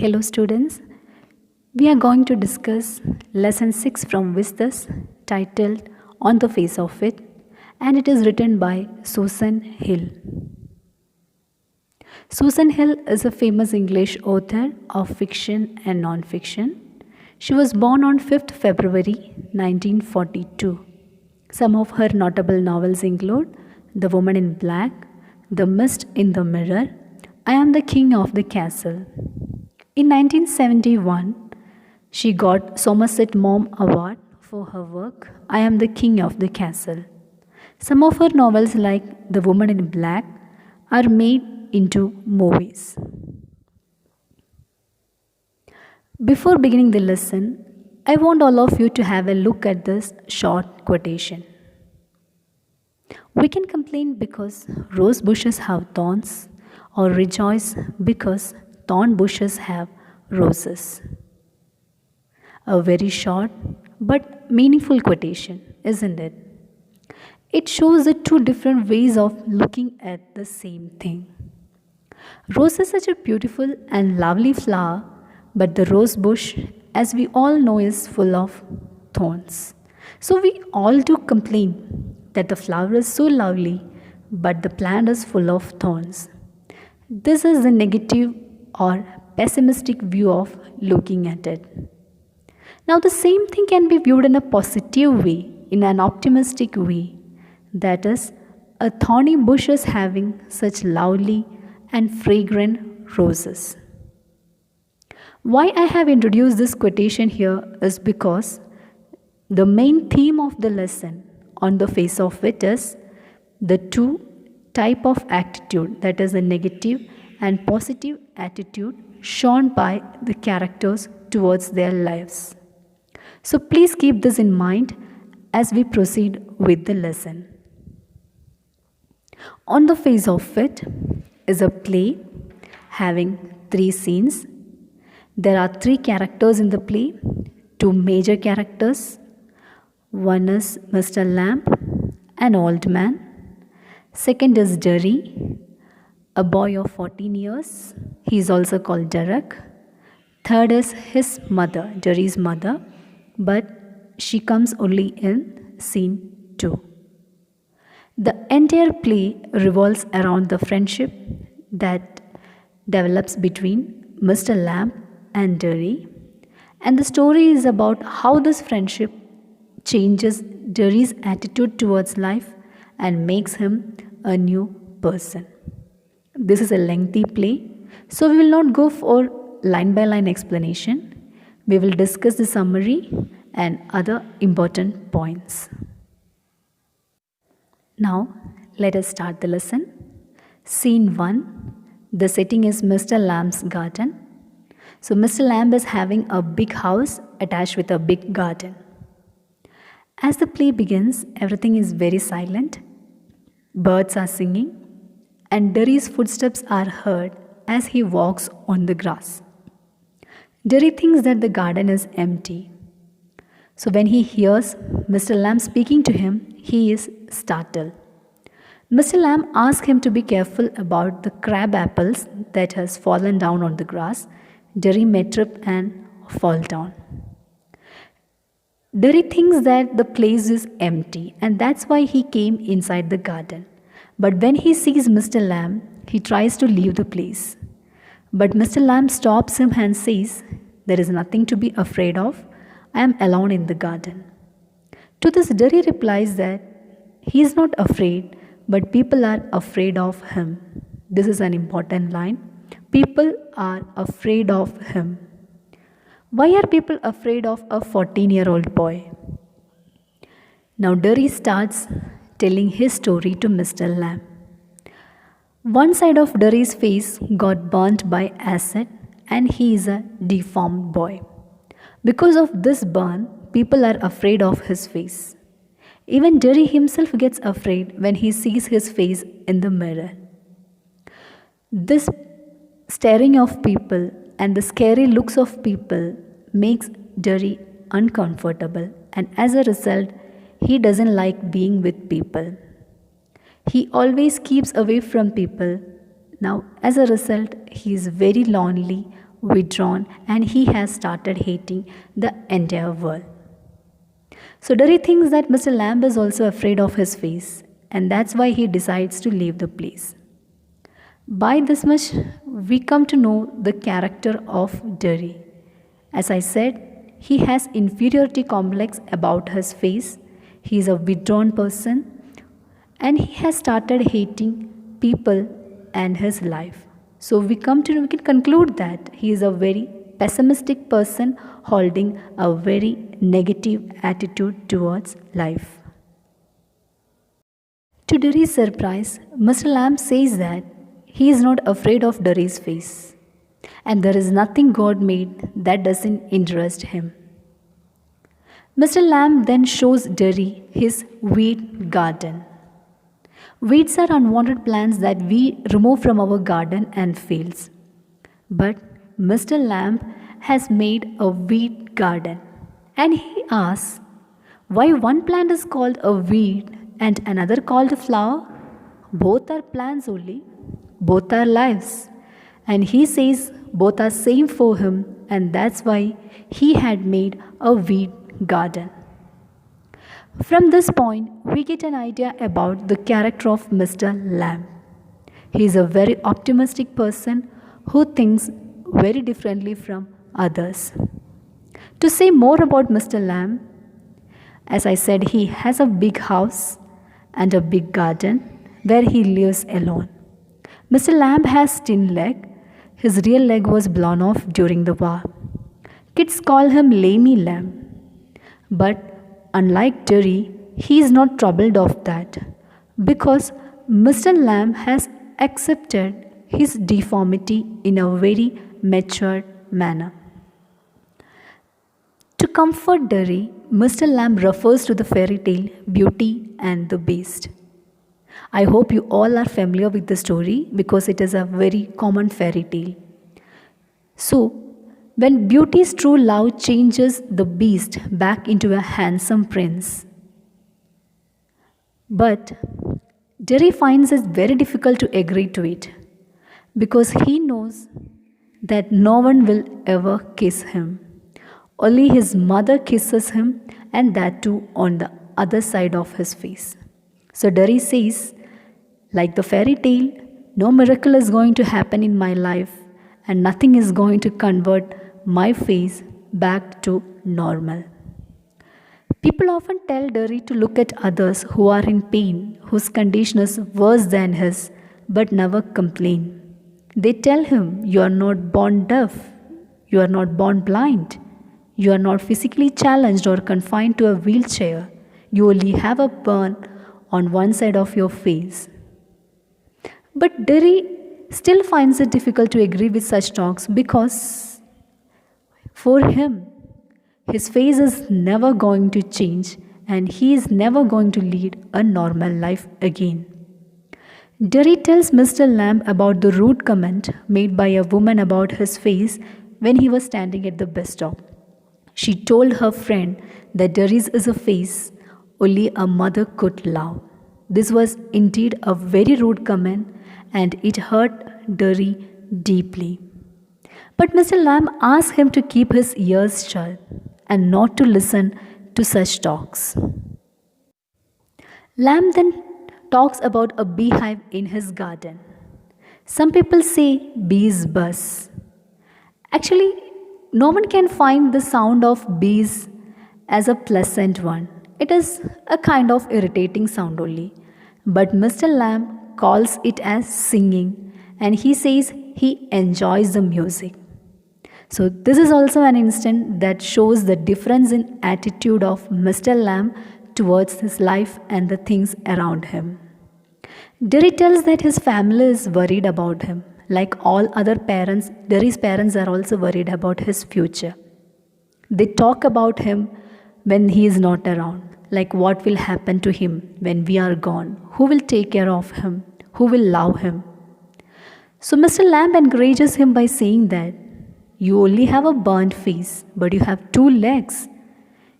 Hello, students. We are going to discuss lesson 6 from Vistas titled On the Face of It, and it is written by Susan Hill. Susan Hill is a famous English author of fiction and non fiction. She was born on 5th February 1942. Some of her notable novels include The Woman in Black, The Mist in the Mirror, I Am the King of the Castle. In 1971, she got Somerset Maugham Award for her work I Am the King of the Castle. Some of her novels like The Woman in Black are made into movies. Before beginning the lesson, I want all of you to have a look at this short quotation. We can complain because rose bushes have thorns, or rejoice because thorn bushes have roses. A very short but meaningful quotation, isn't it? It shows the two different ways of looking at the same thing. Rose is such a beautiful and lovely flower, but the rose bush, as we all know, is full of thorns. So we all do complain that the flower is so lovely, but the plant is full of thorns. This is the negative or pessimistic view of looking at it. Now, the same thing can be viewed in a positive way, in an optimistic way. That is, a thorny bush is having such lovely and fragrant roses. Why I have introduced this quotation here is because the main theme of the lesson on the face of it is the two type of attitude, that is a negative and positive attitude shown by the characters towards their lives. So please keep this in mind as we proceed with the lesson. On the Face of It is a play having 3 scenes. There are 3 characters in the play, 2 major characters. One is Mr. Lamb, an old man. Second is Derry, a boy of 14 years. He is also called Derek. Third is his mother, Derry's mother, but she comes only in scene 2. The entire play revolves around the friendship that develops between Mr. Lamb and Derry, and the story is about how this friendship changes Derry's attitude towards life and makes him a new person. This is a lengthy play, so we will not go for line by line explanation. We will discuss the summary and other important points. Now, let us start the lesson. Scene 1. The setting is Mr. Lamb's garden. So, Mr. Lamb is having a big house attached with a big garden. As the play begins, everything is very silent. Birds are singing, and Derry's footsteps are heard as he walks on the grass. Derry thinks that the garden is empty. So when he hears Mr. Lamb speaking to him, he is startled. Mr. Lamb asks him to be careful about the crab apples that has fallen down on the grass. Derry may trip and fall down. Derry thinks that the place is empty, and that's why he came inside the garden. But when he sees Mr. Lamb, he tries to leave the place. But Mr. Lamb stops him and says, "There is nothing to be afraid of. I am alone in the garden." To this, Derry replies that he is not afraid, but people are afraid of him. This is an important line. People are afraid of him. Why are people afraid of a 14-year-old boy? Now Derry starts telling his story to Mr. Lamb. One side of Derry's face got burnt by acid, and he is a deformed boy. Because of this burn, people are afraid of his face. Even Derry himself gets afraid when he sees his face in the mirror. This staring of people and the scary looks of people makes Derry uncomfortable, and as a result, he doesn't like being with people. He always keeps away from people. Now, as a result, he is very lonely withdrawn, and he has started hating the entire world. So Derry thinks that Mr. Lamb is also afraid of his face, and that's why he decides to leave the place. By this much, we come to know the character of Derry. As I said, he has inferiority complex about his face. He is a withdrawn person, and he has started hating people and his life. So we can conclude that he is a very pessimistic person holding a very negative attitude towards life. To Derry's surprise, Mr. Lamb says that he is not afraid of Derry's face, and there is nothing God made that doesn't interest him. Mr. Lamb then shows Derry his weed garden. Weeds are unwanted plants that we remove from our garden and fields. But Mr. Lamb has made a weed garden, and he asks why one plant is called a weed and another called a flower. Both are plants only, both are lives. And he says both are same for him, and that's why he had made a weed garden. From this point, we get an idea about the character of Mr. Lamb. He is a very optimistic person who thinks very differently from others. To say more about Mr. Lamb, as I said, he has a big house and a big garden where he lives alone. Mr. Lamb has thin leg. His real leg was blown off during the war. Kids call him Lamey Lamb. But unlike Derry, he is not troubled of that because Mr. Lamb has accepted his deformity in a very matured manner. To comfort Derry, Mr. Lamb refers to the fairy tale Beauty and the Beast. I hope you all are familiar with the story because it is a very common fairy tale. So, when Beauty's true love changes the beast back into a handsome prince. But Derry finds it very difficult to agree to it because he knows that no one will ever kiss him. Only his mother kisses him, and that too on the other side of his face. So Derry says, like the fairy tale, no miracle is going to happen in my life, and nothing is going to convert my face back to normal. People often tell Derry to look at others who are in pain, whose condition is worse than his, but never complain. They tell him, you are not born deaf, you are not born blind, you are not physically challenged or confined to a wheelchair, you only have a burn on one side of your face. But Derry still finds it difficult to agree with such talks because for him, his face is never going to change and he is never going to lead a normal life again. Derry tells Mr. Lamb about the rude comment made by a woman about his face when he was standing at the bus stop. She told her friend that Derry's is a face only a mother could love. This was indeed a very rude comment and it hurt Derry deeply. But Mr. Lamb asked him to keep his ears shut and not to listen to such talks. Lamb then talks about a beehive in his garden. Some people say bees buzz. Actually, no one can find the sound of bees as a pleasant one. It is a kind of irritating sound only. But Mr. Lamb calls it as singing and he says he enjoys the music. So this is also an instant that shows the difference in attitude of Mr. Lamb towards his life and the things around him. Derry tells that his family is worried about him. Like all other parents, Derry's parents are also worried about his future. They talk about him when he is not around, like what will happen to him when we are gone, who will take care of him, who will love him. So Mr. Lamb encourages him by saying that you only have a burnt face, but you have 2 legs.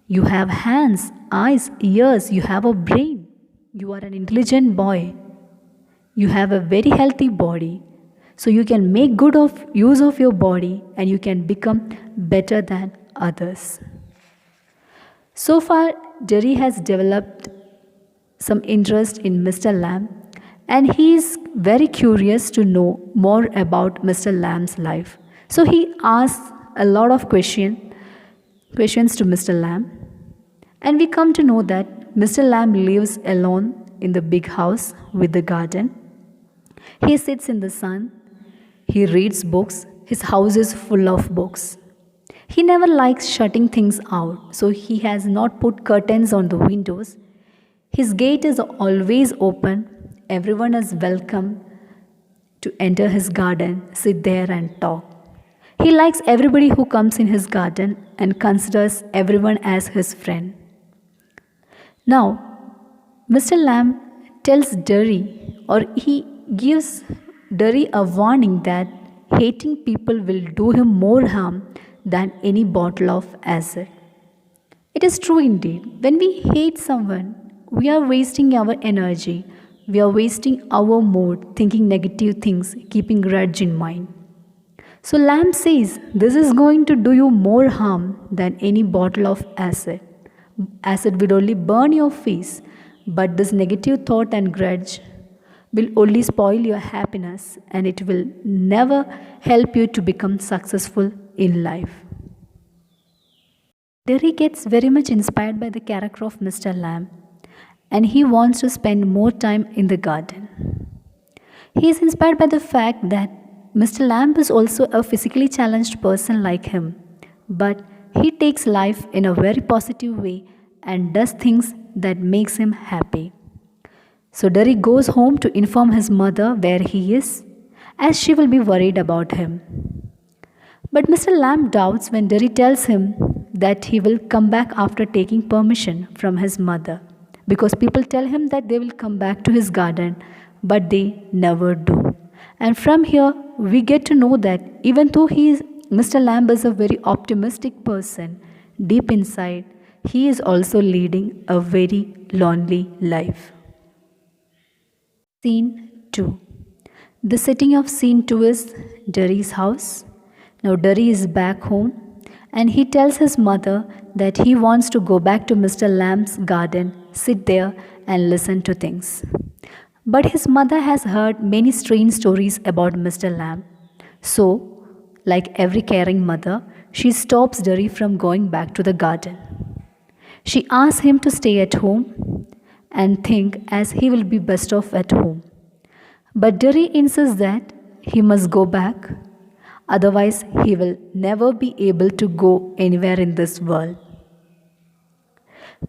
You have hands, eyes, ears, you have a brain. You are an intelligent boy. You have a very healthy body. So you can make good of use of your body and you can become better than others. So far, Jerry has developed some interest in Mr. Lamb and he is very curious to know more about Mr. Lamb's life. So he asks a lot of questions to Mr. Lamb, and we come to know that Mr. Lamb lives alone in the big house with the garden. He sits in the sun, he reads books, his house is full of books. He never likes shutting things out, so he has not put curtains on the windows. His gate is always open. Everyone is welcome to enter his garden, sit there and talk. He likes everybody who comes in his garden and considers everyone as his friend. Now, Mr. Lamb tells Derry, or he gives Derry a warning that hating people will do him more harm than any bottle of acid. It is true indeed. When we hate someone, we are wasting our energy. We are wasting our mood thinking negative things, keeping grudge in mind. So Lamb says this is going to do you more harm than any bottle of acid. Acid will only burn your face, but this negative thought and grudge will only spoil your happiness and it will never help you to become successful in life. Derry gets very much inspired by the character of Mr. Lamb and he wants to spend more time in the garden. He is inspired by the fact that Mr. Lamb is also a physically challenged person like him, but he takes life in a very positive way and does things that makes him happy. So Derry goes home to inform his mother where he is, as she will be worried about him. But Mr. Lamb doubts when Derry tells him that he will come back after taking permission from his mother, because people tell him that they will come back to his garden, but they never do. And from here, we get to know that even though Mr. Lamb is a very optimistic person, deep inside, he is also leading a very lonely life. Scene 2. The setting of scene 2 is Derry's house. Now Derry is back home and he tells his mother that he wants to go back to Mr. Lamb's garden, sit there and listen to things. But his mother has heard many strange stories about Mr. Lamb. So, like every caring mother, she stops Derry from going back to the garden. She asks him to stay at home and think as he will be best off at home. But Derry insists that he must go back, otherwise he will never be able to go anywhere in this world.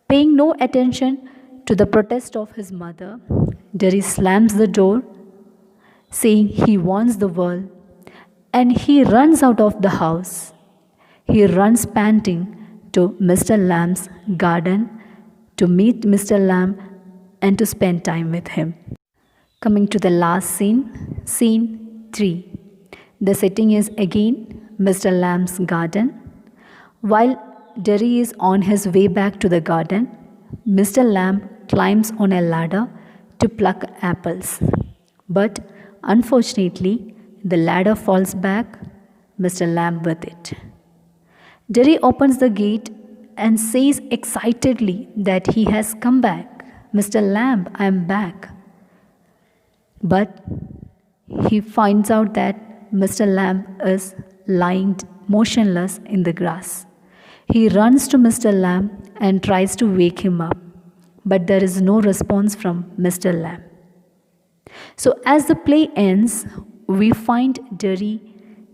Paying no attention to the protest of his mother, Derry slams the door, saying he wants the world, and he runs out of the house. He runs panting to Mr. Lamb's garden to meet Mr. Lamb and to spend time with him. Coming to the last scene, scene 3. The setting is again Mr. Lamb's garden. While Derry is on his way back to the garden, Mr. Lamb climbs on a ladder to pluck apples. But unfortunately, the ladder falls back, Mr. Lamb with it. Derry opens the gate and says excitedly that he has come back. Mr. Lamb, I am back. But he finds out that Mr. Lamb is lying motionless in the grass. He runs to Mr. Lamb and tries to wake him up, but there is no response from Mr. Lamb. So as the play ends, we find Derry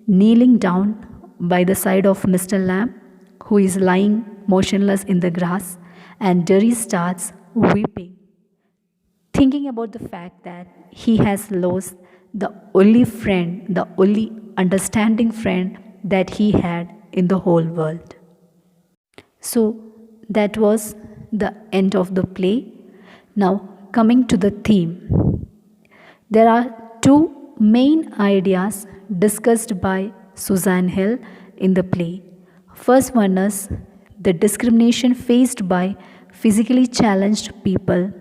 kneeling down by the side of Mr. Lamb, who is lying motionless in the grass, and Derry starts weeping, thinking about the fact that he has lost the only friend, the only understanding friend that he had in the whole world. So that was the end of the play. Now coming to the theme. There are two main ideas discussed by Susan Hill in the play. First one is the discrimination faced by physically challenged people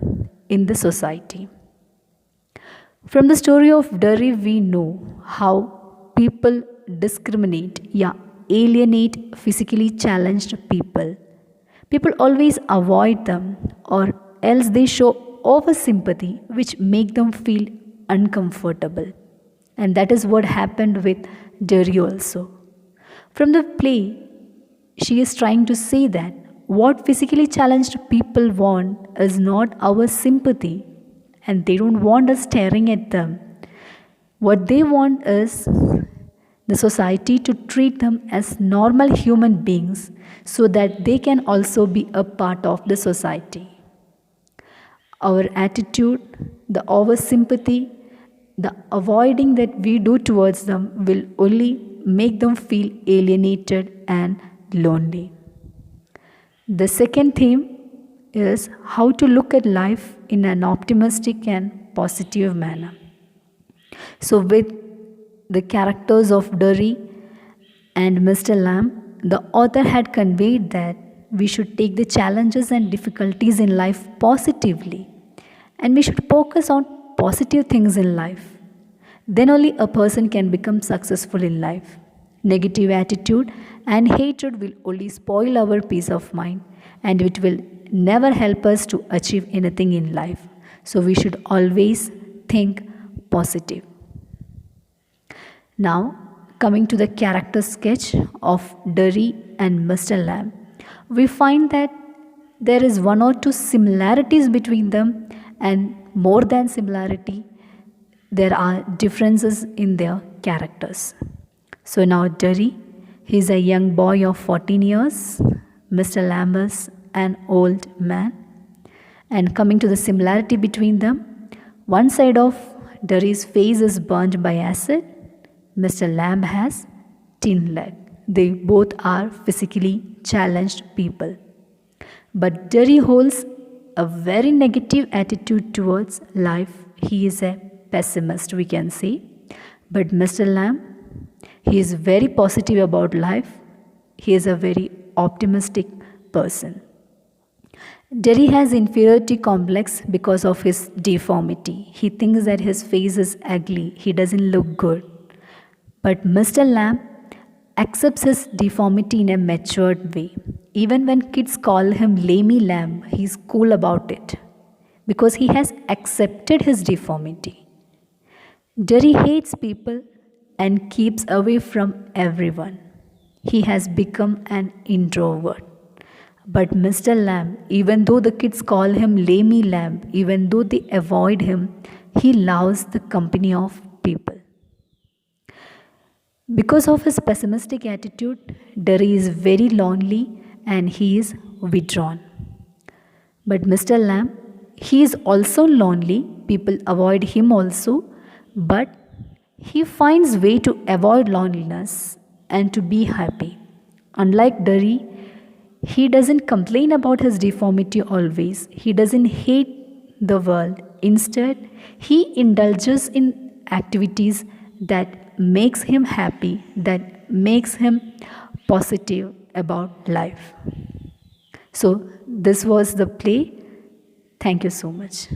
in the society. From the story of Derry, we know how people discriminate, yeah, alienate physically challenged people. People always avoid them, or else they show over sympathy, which make them feel uncomfortable. And that is what happened with Derry also. From the play, she is trying to say that what physically challenged people want is not our sympathy, and they don't want us staring at them. What they want is the society to treat them as normal human beings so that they can also be a part of the society. Our attitude, the over sympathy, the avoiding that we do towards them will only make them feel alienated and lonely. The second theme is how to look at life in an optimistic and positive manner. So, with the characters of Derry and Mr. Lamb, the author had conveyed that we should take the challenges and difficulties in life positively, and we should focus on positive things in life. Then only a person can become successful in life. Negative attitude and hatred will only spoil our peace of mind, and it will never help us to achieve anything in life. So we should always think positive. Now, coming to the character sketch of Derry and Mr. Lamb, we find that there is one or two similarities between them, and more than similarity, there are differences in their characters. So now Derry, he is a young boy of 14 years, Mr. Lamb is an old man. And coming to the similarity between them, one side of Derry's face is burnt by acid, Mr. Lamb has tin leg. They both are physically challenged people. But Derry holds a very negative attitude towards life. He is a pessimist, we can say. But Mr. Lamb, he is very positive about life. He is a very optimistic person. Derry has inferiority complex because of his deformity. He thinks that his face is ugly. He doesn't look good. But Mr. Lamb accepts his deformity in a matured way. Even when kids call him Lamey Lamb, he's cool about it because he has accepted his deformity. Derry hates people and keeps away from everyone. He has become an introvert. But Mr. Lamb, even though the kids call him Lamey Lamb, even though they avoid him, he loves the company of people. Because of his pessimistic attitude, Derry is very lonely and he is withdrawn. But Mr. Lamb, he is also lonely. People avoid him also, but he finds way to avoid loneliness and to be happy. Unlike Derry, he doesn't complain about his deformity always. He doesn't hate the world. Instead, he indulges in activities that makes him happy, that makes him positive about life. So this was the play. Thank you so much.